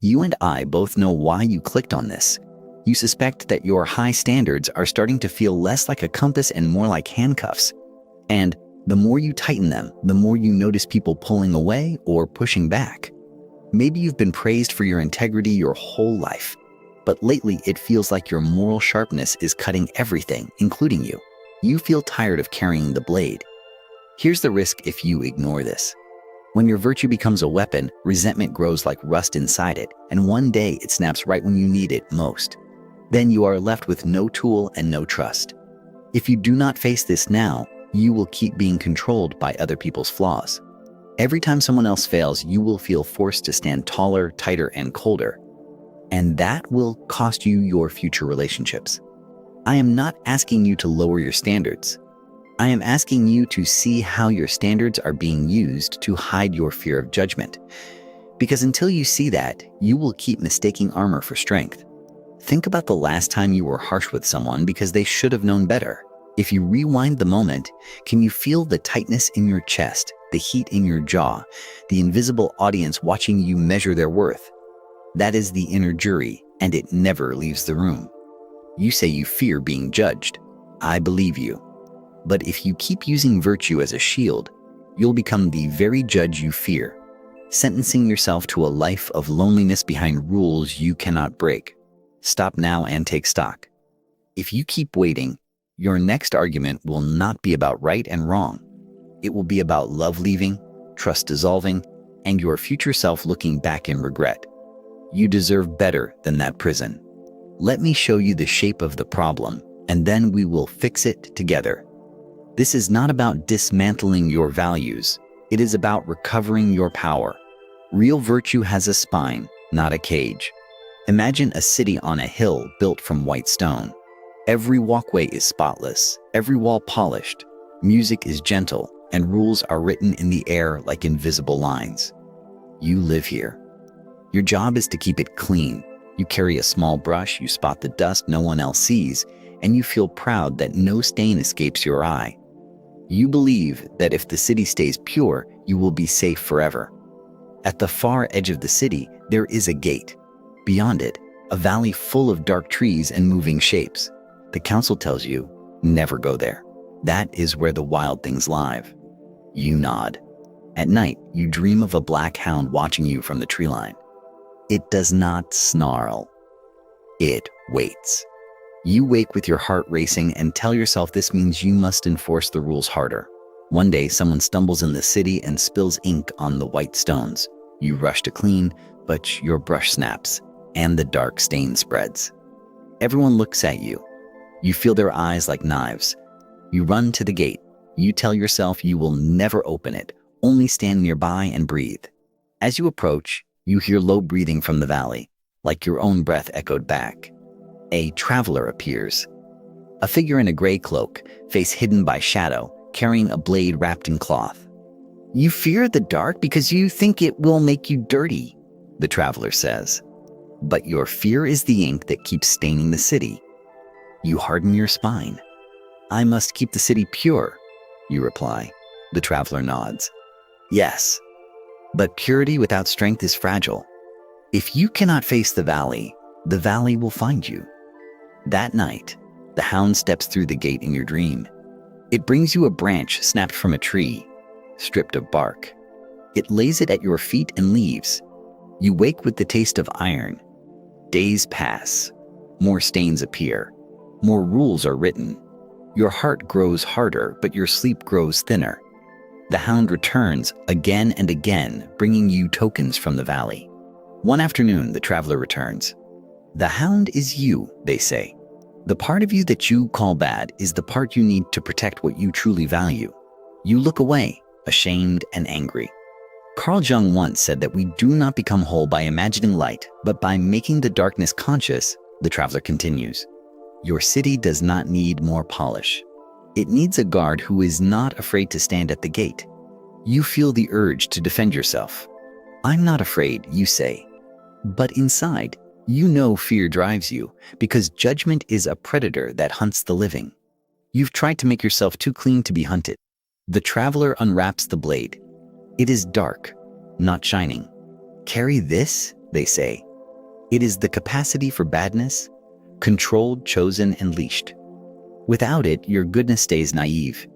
You and I both know why you clicked on this. You suspect that your high standards are starting to feel less like a compass and more like handcuffs. And the more you tighten them, the more you notice people pulling away or pushing back. Maybe you've been praised for your integrity your whole life, but lately it feels like your moral sharpness is cutting everything, including you. You feel tired of carrying the blade. Here's the risk if you ignore this. When your virtue becomes a weapon, resentment grows like rust inside it, and one day it snaps right when you need it most. Then you are left with no tool and no trust. If you do not face this now, you will keep being controlled by other people's flaws. Every time someone else fails, you will feel forced to stand taller, tighter, and colder. And that will cost you your future relationships. I am not asking you to lower your standards. I am asking you to see how your standards are being used to hide your fear of judgment. Because until you see that, you will keep mistaking armor for strength. Think about the last time you were harsh with someone because they should have known better. If you rewind the moment, can you feel the tightness in your chest, the heat in your jaw, the invisible audience watching you measure their worth? That is the inner jury, and it never leaves the room. You say you fear being judged. I believe you. But if you keep using virtue as a shield, you'll become the very judge you fear, sentencing yourself to a life of loneliness behind rules you cannot break. Stop now and take stock. If you keep waiting, your next argument will not be about right and wrong. It will be about love leaving, trust dissolving, and your future self looking back in regret. You deserve better than that prison. Let me show you the shape of the problem, and then we will fix it together. This is not about dismantling your values. It is about recovering your power. Real virtue has a spine, not a cage. Imagine a city on a hill built from white stone. Every walkway is spotless, every wall polished. Music is gentle, and rules are written in the air like invisible lines. You live here. Your job is to keep it clean. You carry a small brush, you spot the dust no one else sees, and you feel proud that no stain escapes your eye. You believe that if the city stays pure, you will be safe forever. At the far edge of the city, there is a gate. Beyond it, a valley full of dark trees and moving shapes. The council tells you, never go there. That is where the wild things live. You nod. At night, you dream of a black hound watching you from the tree line. It does not snarl. It waits. You wake with your heart racing and tell yourself this means you must enforce the rules harder. One day, someone stumbles in the city and spills ink on the white stones. You rush to clean, but your brush snaps, and the dark stain spreads. Everyone looks at you. You feel their eyes like knives. You run to the gate. You tell yourself you will never open it, only stand nearby and breathe. As you approach, you hear low breathing from the valley, like your own breath echoed back. A traveler appears. A figure in a gray cloak, face hidden by shadow, carrying a blade wrapped in cloth. You fear the dark because you think it will make you dirty, the traveler says. But your fear is the ink that keeps staining the city. You harden your spine. I must keep the city pure, you reply. The traveler nods. Yes, but purity without strength is fragile. If you cannot face the valley will find you. That night, the hound steps through the gate in your dream. It brings you a branch snapped from a tree, stripped of bark. It lays it at your feet and leaves. You wake with the taste of iron. Days pass. More stains appear. More rules are written. Your heart grows harder, but your sleep grows thinner. The hound returns again and again, bringing you tokens from the valley. One afternoon, the traveler returns. The hound is you, they say. The part of you that you call bad is the part you need to protect what you truly value. You look away, ashamed and angry. Carl Jung once said that we do not become whole by imagining light, but by making the darkness conscious. The traveler continues. Your city does not need more polish. It needs a guard who is not afraid to stand at the gate. You feel the urge to defend yourself. I'm not afraid, you say. But inside, you know fear drives you, because judgment is a predator that hunts the living. You've tried to make yourself too clean to be hunted. The traveler unwraps the blade. It is dark, not shining. Carry this, they say. It is the capacity for badness, controlled, chosen, and leashed. Without it, your goodness stays naive.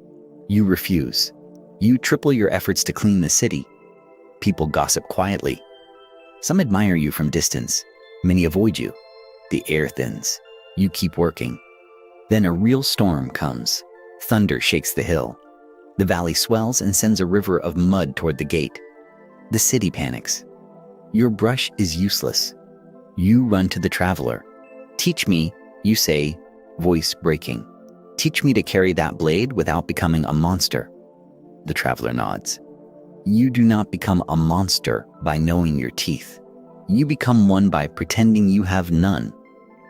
You refuse. You triple your efforts to clean the city. People gossip quietly. Some admire you from distance. Many avoid you. The air thins. You keep working. Then a real storm comes. Thunder shakes the hill. The valley swells and sends a river of mud toward the gate. The city panics. Your brush is useless. You run to the traveler. Teach me, you say, voice breaking. Teach me to carry that blade without becoming a monster. The traveler nods. You do not become a monster by knowing your teeth. You become one by pretending you have none.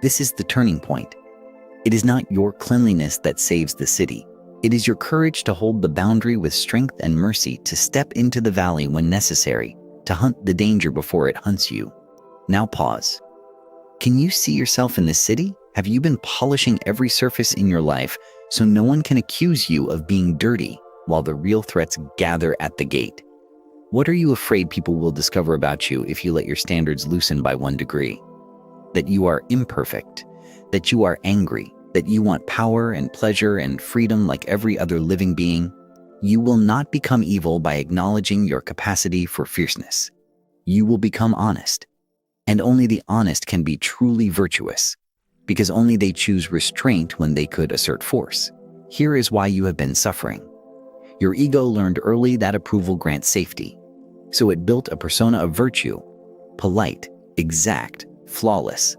This is the turning point. It is not your cleanliness that saves the city. It is your courage to hold the boundary with strength and mercy, to step into the valley when necessary, to hunt the danger before it hunts you. Now pause. Can you see yourself in this city? Have you been polishing every surface in your life so no one can accuse you of being dirty while the real threats gather at the gate? What are you afraid people will discover about you if you let your standards loosen by 1 degree? That you are imperfect, that you are angry, that you want power and pleasure and freedom like every other living being. You will not become evil by acknowledging your capacity for fierceness. You will become honest. And only the honest can be truly virtuous, because only they choose restraint when they could assert force. Here is why you have been suffering. Your ego learned early that approval grants safety, so it built a persona of virtue, polite, exact, flawless,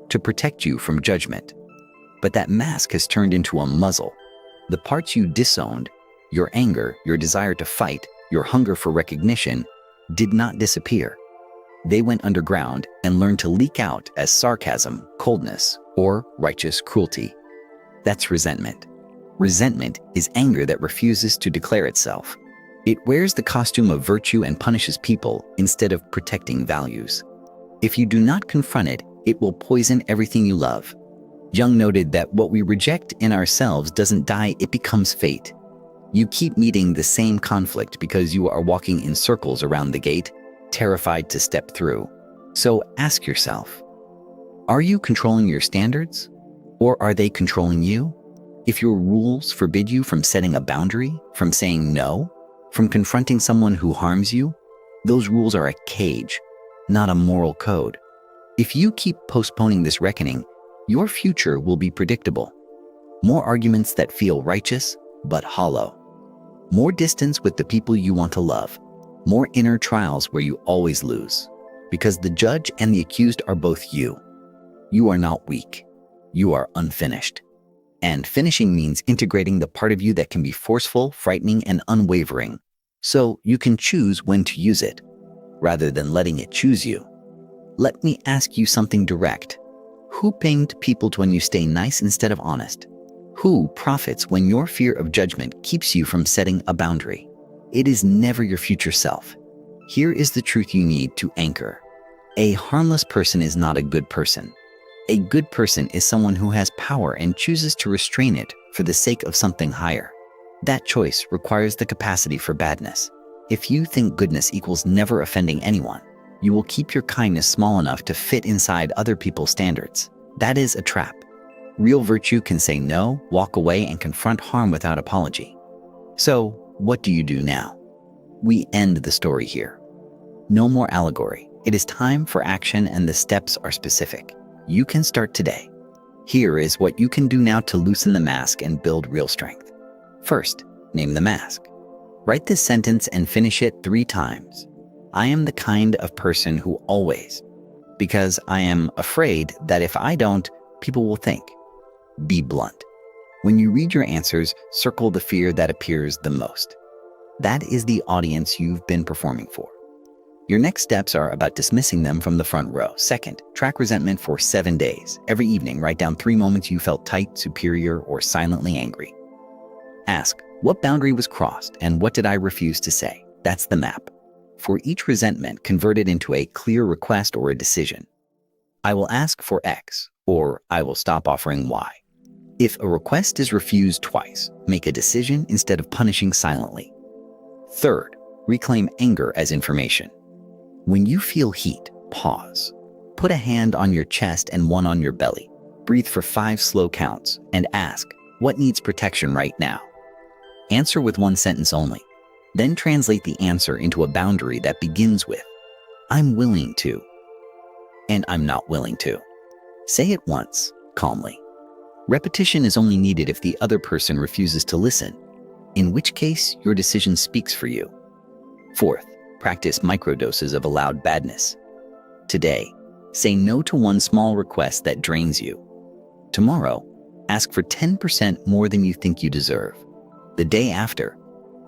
to protect you from judgment. But that mask has turned into a muzzle. The parts you disowned, your anger, your desire to fight, your hunger for recognition, did not disappear. They went underground and learned to leak out as sarcasm, coldness, or righteous cruelty. That's resentment. Resentment is anger that refuses to declare itself. It wears the costume of virtue and punishes people instead of protecting values. If you do not confront it, it will poison everything you love. Jung noted that what we reject in ourselves doesn't die, it becomes fate. You keep meeting the same conflict because you are walking in circles around the gate, terrified to step through. So ask yourself, are you controlling your standards, or are they controlling you? If your rules forbid you from setting a boundary, from saying no, from confronting someone who harms you, those rules are a cage, not a moral code. If you keep postponing this reckoning, your future will be predictable. More arguments that feel righteous, but hollow. More distance with the people you want to love. More inner trials where you always lose. Because the judge and the accused are both you. You are not weak. You are unfinished. And finishing means integrating the part of you that can be forceful, frightening, and unwavering. So you can choose when to use it, rather than letting it choose you. Let me ask you something direct. Who pains people when you stay nice instead of honest? Who profits when your fear of judgment keeps you from setting a boundary? It is never your future self. Here is the truth you need to anchor. A harmless person is not a good person. A good person is someone who has power and chooses to restrain it for the sake of something higher. That choice requires the capacity for badness. If you think goodness equals never offending anyone, you will keep your kindness small enough to fit inside other people's standards. That is a trap. Real virtue can say no, walk away, and confront harm without apology. So, what do you do now? We end the story here. No more allegory. It is time for action, and the steps are specific. You can start today. Here is what you can do now to loosen the mask and build real strength. First, name the mask. Write this sentence and finish it 3 times. I am the kind of person who always, because I am afraid that if I don't, people will think. Be blunt. When you read your answers, circle the fear that appears the most. That is the audience you've been performing for. Your next steps are about dismissing them from the front row. Second, track resentment for 7 days. Every evening, write down 3 moments you felt tight, superior, or silently angry. Ask, what boundary was crossed and what did I refuse to say? That's the map. For each resentment, convert it into a clear request or a decision. I will ask for X, or I will stop offering Y. If a request is refused twice, make a decision instead of punishing silently. Third, reclaim anger as information. When you feel heat, pause. Put a hand on your chest and one on your belly. Breathe for 5 slow counts and ask, what needs protection right now? Answer with one sentence only. Then translate the answer into a boundary that begins with, I'm willing to, and I'm not willing to. Say it once, calmly. Repetition is only needed if the other person refuses to listen, in which case your decision speaks for you. Fourth, practice microdoses of allowed badness. Today, say no to one small request that drains you. Tomorrow, ask for 10% more than you think you deserve. The day after,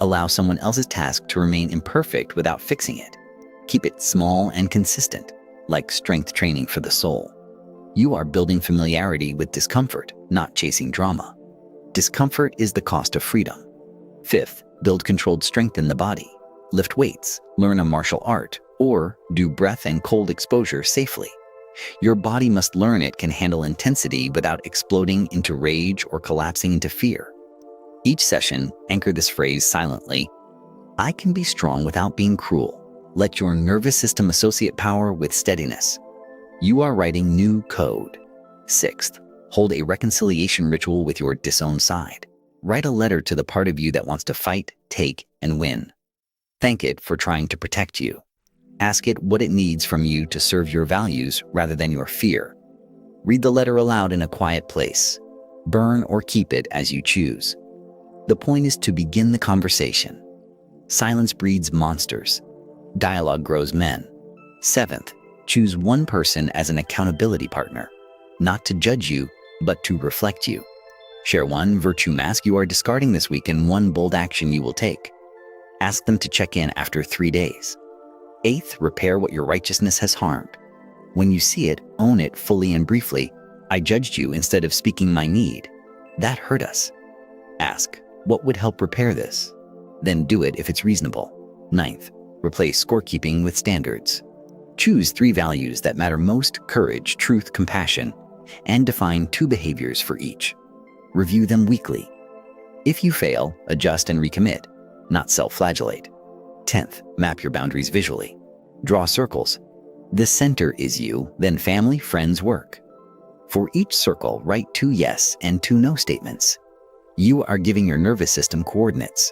allow someone else's task to remain imperfect without fixing it. Keep it small and consistent, like strength training for the soul. You are building familiarity with discomfort, not chasing drama. Discomfort is the cost of freedom. Fifth, build controlled strength in the body. Lift weights, learn a martial art, or do breath and cold exposure safely. Your body must learn it can handle intensity without exploding into rage or collapsing into fear. Each session, anchor this phrase silently. I can be strong without being cruel. Let your nervous system associate power with steadiness. You are writing new code. Sixth, hold a reconciliation ritual with your disowned side. Write a letter to the part of you that wants to fight, take, and win. Thank it for trying to protect you. Ask it what it needs from you to serve your values rather than your fear. Read the letter aloud in a quiet place. Burn or keep it as you choose. The point is to begin the conversation. Silence breeds monsters. Dialogue grows men. Seventh, choose one person as an accountability partner, not to judge you, but to reflect you. Share one virtue mask you are discarding this week and one bold action you will take. Ask them to check in after 3 days. Eighth, repair what your righteousness has harmed. When you see it, own it fully and briefly. I judged you instead of speaking my need. That hurt us. Ask, what would help repair this? Then do it if it's reasonable. Ninth, replace scorekeeping with standards. Choose 3 values that matter most: courage, truth, compassion, and define 2 behaviors for each. Review them weekly. If you fail, adjust and recommit, not self-flagellate. 10th, map your boundaries visually. Draw circles. The center is you, then family, friends, work. For each circle, write 2 yes and 2 no statements. You are giving your nervous system coordinates.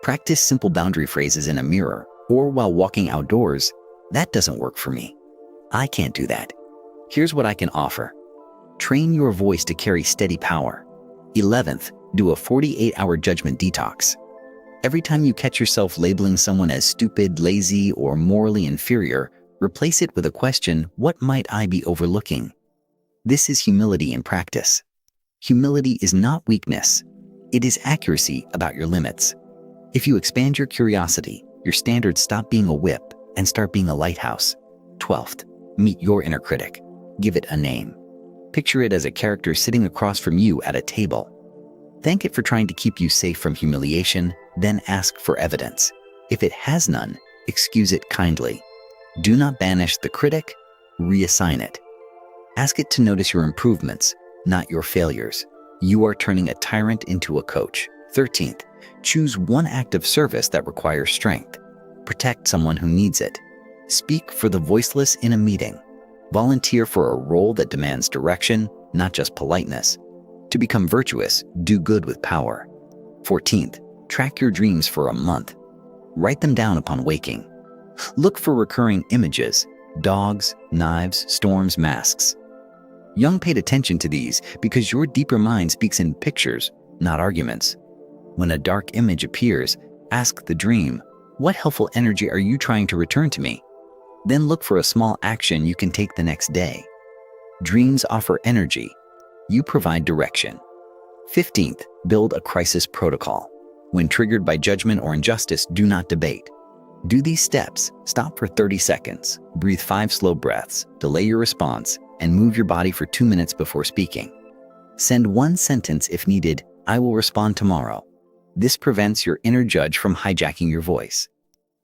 Practice simple boundary phrases in a mirror or while walking outdoors. That doesn't work for me. I can't do that. Here's what I can offer. Train your voice to carry steady power. 11th, do a 48-hour judgment detox. Every time you catch yourself labeling someone as stupid, lazy, or morally inferior, replace it with a question, what might I be overlooking? This is humility in practice. Humility is not weakness. It is accuracy about your limits. If you expand your curiosity, your standards stop being a whip and start being a lighthouse. 12th, meet your inner critic. Give it a name. Picture it as a character sitting across from you at a table. Thank it for trying to keep you safe from humiliation, then ask for evidence. If it has none, excuse it kindly. Do not banish the critic, reassign it. Ask it to notice your improvements, not your failures. You are turning a tyrant into a coach. 13th, choose one act of service that requires strength. Protect someone who needs it. Speak for the voiceless in a meeting. Volunteer for a role that demands direction, not just politeness. To become virtuous, do good with power. 14th, track your dreams for a month. Write them down upon waking. Look for recurring images: dogs, knives, storms, masks. Jung paid attention to these because your deeper mind speaks in pictures, not arguments. When a dark image appears, ask the dream, what helpful energy are you trying to return to me? Then look for a small action you can take the next day. Dreams offer energy. You provide direction. 15th, build a crisis protocol. When triggered by judgment or injustice, do not debate. Do these steps. Stop for 30 seconds. Breathe 5 slow breaths. Delay your response and move your body for 2 minutes before speaking. Send one sentence if needed. I will respond tomorrow. This prevents your inner judge from hijacking your voice.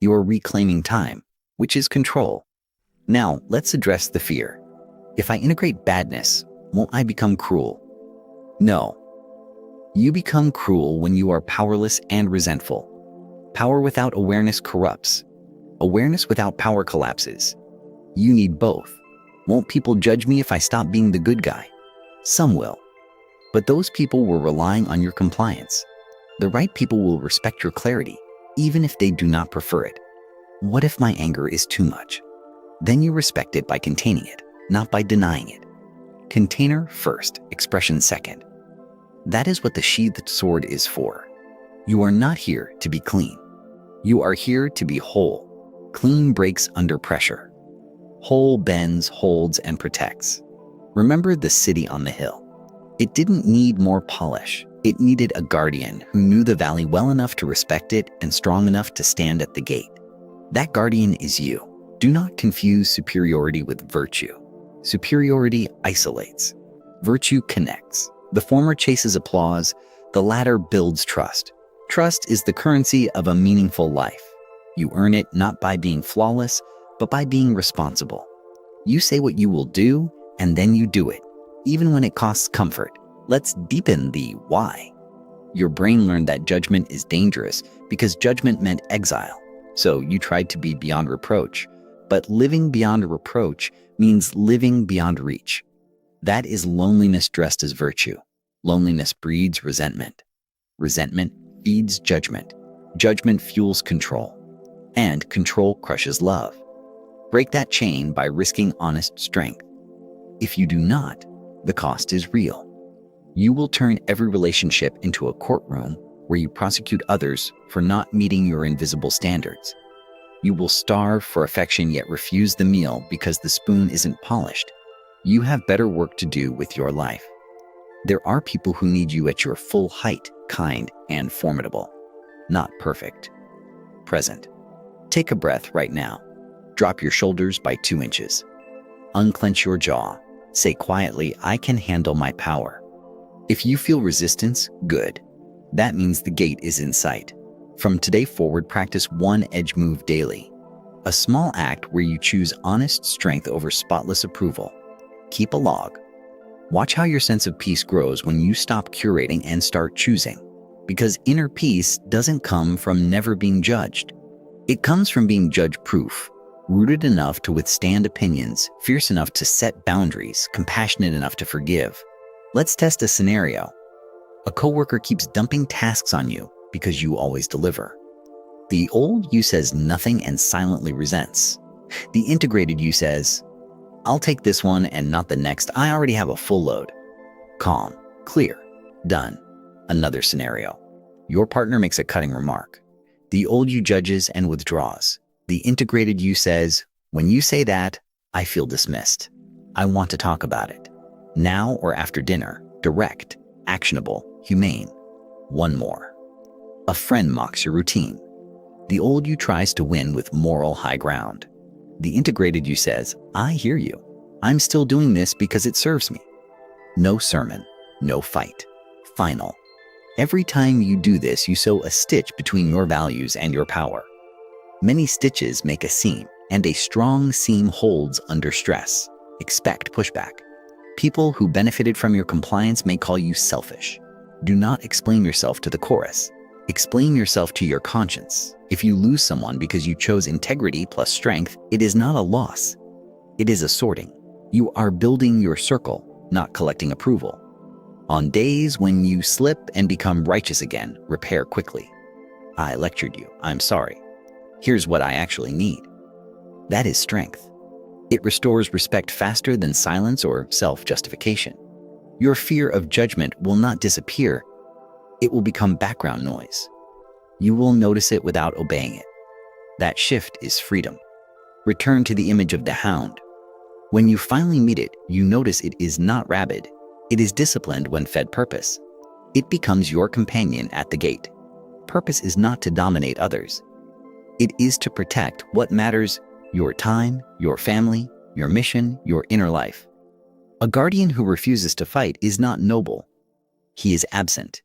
You are reclaiming time, which is control. Now, let's address the fear. If I integrate badness, won't I become cruel? No. You become cruel when you are powerless and resentful. Power without awareness corrupts. Awareness without power collapses. You need both. Won't people judge me if I stop being the good guy? Some will. But those people were relying on your compliance. The right people will respect your clarity, even if they do not prefer it. What if my anger is too much? Then you respect it by containing it, not by denying it. Container first, expression second. That is what the sheathed sword is for. You are not here to be clean. You are here to be whole. Clean breaks under pressure. Whole bends, holds, and protects. Remember the city on the hill. It didn't need more polish. It needed a guardian who knew the valley well enough to respect it and strong enough to stand at the gate. That guardian is you. Do not confuse superiority with virtue. Superiority isolates. Virtue connects. The former chases applause. The latter builds trust. Trust is the currency of a meaningful life. You earn it not by being flawless, but by being responsible. You say what you will do, and then you do it, even when it costs comfort. Let's deepen the why. Your brain learned that judgment is dangerous because judgment meant exile. So you tried to be beyond reproach. But living beyond reproach means living beyond reach. That is loneliness dressed as virtue. Loneliness breeds resentment. Resentment feeds judgment. Judgment fuels control. And control crushes love. Break that chain by risking honest strength. If you do not, the cost is real. You will turn every relationship into a courtroom where you prosecute others for not meeting your invisible standards. You will starve for affection yet refuse the meal because the spoon isn't polished. You have better work to do with your life. There are people who need you at your full height, kind and formidable. Not perfect. Present. Take a breath right now. Drop your shoulders by 2 inches. Unclench your jaw. Say quietly, I can handle my power. If you feel resistance, good. That means the gate is in sight. From today forward, practice one edge move daily. A small act where you choose honest strength over spotless approval. Keep a log. Watch how your sense of peace grows when you stop curating and start choosing. Because inner peace doesn't come from never being judged. It comes from being judge-proof, rooted enough to withstand opinions, fierce enough to set boundaries, compassionate enough to forgive. Let's test a scenario. A coworker keeps dumping tasks on you because you always deliver. The old you says nothing and silently resents. The integrated you says, I'll take this one and not the next. I already have a full load. Calm, clear, done. Another scenario. Your partner makes a cutting remark. The old you judges and withdraws. The integrated you says, when you say that, I feel dismissed. I want to talk about it. Now or after dinner. Direct, actionable, humane. One more. A friend mocks your routine. The old you tries to win with moral high ground. The integrated you says, I hear you. I'm still doing this because it serves me. No sermon, no fight. Final. Every time you do this, you sew a stitch between your values and your power. Many stitches make a seam, and a strong seam holds under stress. Expect pushback. People who benefited from your compliance may call you selfish. Do not explain yourself to the chorus. Explain yourself to your conscience. If you lose someone because you chose integrity plus strength, it is not a loss. It is a sorting. You are building your circle, not collecting approval. On days when you slip and become righteous again, repair quickly. I lectured you. I'm sorry. Here's what I actually need. That is strength. It restores respect faster than silence or self-justification. Your fear of judgment will not disappear. It will become background noise. You will notice it without obeying it. That shift is freedom. Return to the image of the hound. When you finally meet it, you notice it is not rabid. It is disciplined when fed purpose. It becomes your companion at the gate. Purpose is not to dominate others. It is to protect what matters: your time, your family, your mission, your inner life. A guardian who refuses to fight is not noble. He is absent.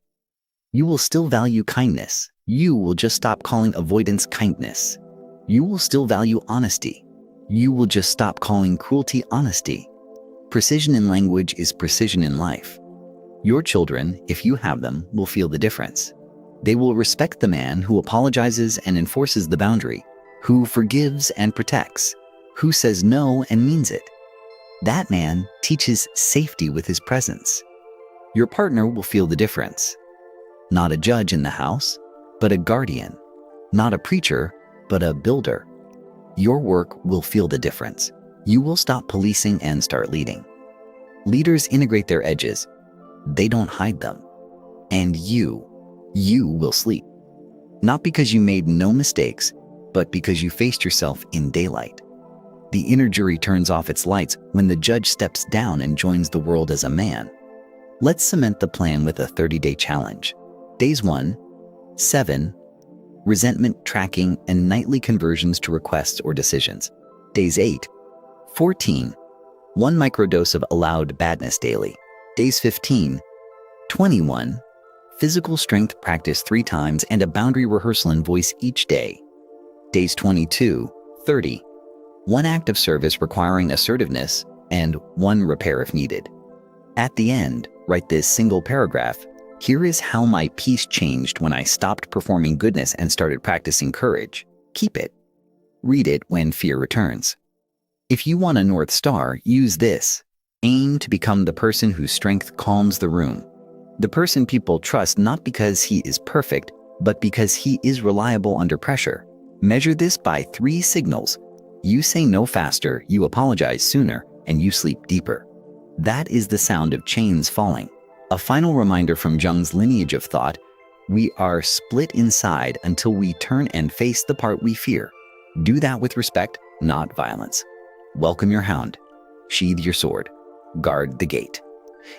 You will still value kindness. You will just stop calling avoidance kindness. You will still value honesty. You will just stop calling cruelty honesty. Precision in language is precision in life. Your children, if you have them, will feel the difference. They will respect the man who apologizes and enforces the boundary, who forgives and protects, who says no and means it. That man teaches safety with his presence. Your partner will feel the difference. Not a judge in the house, but a guardian. Not a preacher, but a builder. Your work will feel the difference. You will stop policing and start leading. Leaders integrate their edges. They don't hide them. And you will sleep. Not because you made no mistakes, but because you faced yourself in daylight. The inner jury turns off its lights when the judge steps down and joins the world as a man. Let's cement the plan with a 30-day challenge. Days 1, 7, resentment tracking and nightly conversions to requests or decisions. Days 8, 14, 1 microdose of allowed badness daily. Days 15, 21, physical strength practice 3 times and a boundary rehearsal in voice each day. Days 22, 30, 1 act of service requiring assertiveness and 1 repair if needed. At the end, write this single paragraph. Here is how my peace changed when I stopped performing goodness and started practicing courage. Keep it. Read it when fear returns. If you want a North Star, use this. Aim to become the person whose strength calms the room. The person people trust not because he is perfect, but because he is reliable under pressure. Measure this by 3 signals. You say no faster, you apologize sooner, and you sleep deeper. That is the sound of chains falling. A final reminder from Jung's lineage of thought: we are split inside until we turn and face the part we fear. Do that with respect, not violence. Welcome your hound. Sheathe your sword. Guard the gate.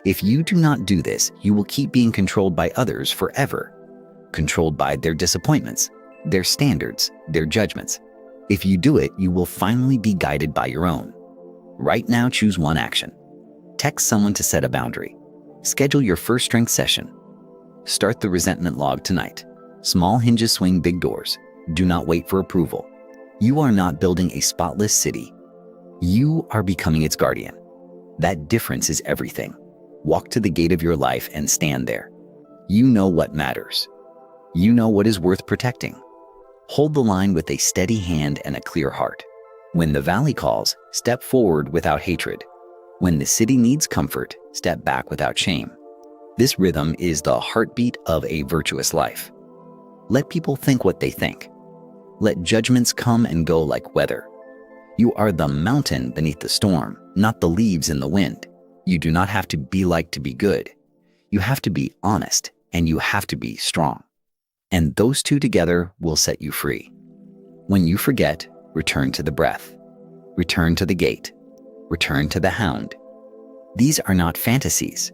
If you do not do this, you will keep being controlled by others forever. Controlled by their disappointments, their standards, their judgments. If you do it, you will finally be guided by your own. Right now, choose 1 action. Text someone to set a boundary. Schedule your first strength session. Start the resentment log tonight. Small hinges swing big doors. Do not wait for approval. You are not building a spotless city. You are becoming its guardian. That difference is everything. Walk to the gate of your life and stand there. You know what matters. You know what is worth protecting. Hold the line with a steady hand and a clear heart. When the valley calls, step forward without hatred. When the city needs comfort, step back without shame. This rhythm is the heartbeat of a virtuous life. Let people think what they think. Let judgments come and go like weather. You are the mountain beneath the storm, not the leaves in the wind. You do not have to be like to be good. You have to be honest, and you have to be strong. And those 2 together will set you free. When you forget, return to the breath. Return to the gate. Return to the hound. These are not fantasies.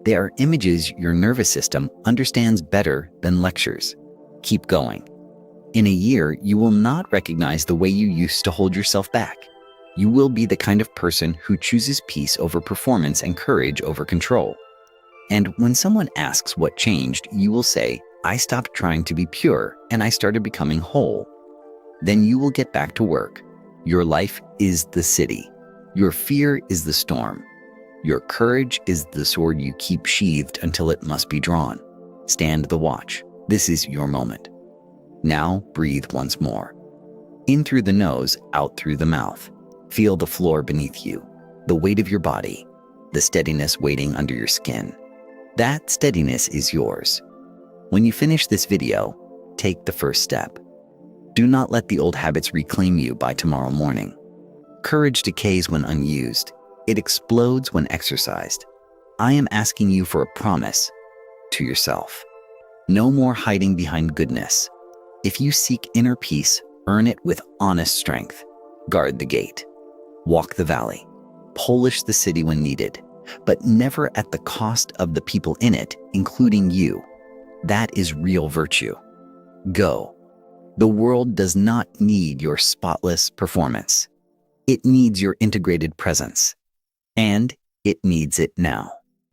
They are images your nervous system understands better than lectures. Keep going. In a year, you will not recognize the way you used to hold yourself back. You will be the kind of person who chooses peace over performance and courage over control. And when someone asks what changed, you will say, I stopped trying to be pure and I started becoming whole. Then you will get back to work. Your life is the city. Your fear is the storm. Your courage is the sword you keep sheathed until it must be drawn. Stand the watch. This is your moment. Now breathe once more. In through the nose, out through the mouth. Feel the floor beneath you, the weight of your body, the steadiness waiting under your skin. That steadiness is yours. When you finish this video, take the first step. Do not let the old habits reclaim you by tomorrow morning. Courage decays when unused. It explodes when exercised. I am asking you for a promise to yourself. No more hiding behind goodness. If you seek inner peace, earn it with honest strength. Guard the gate. Walk the valley. Polish the city when needed, but never at the cost of the people in it, including you. That is real virtue. Go. The world does not need your spotless performance. It needs your integrated presence. And it needs it now.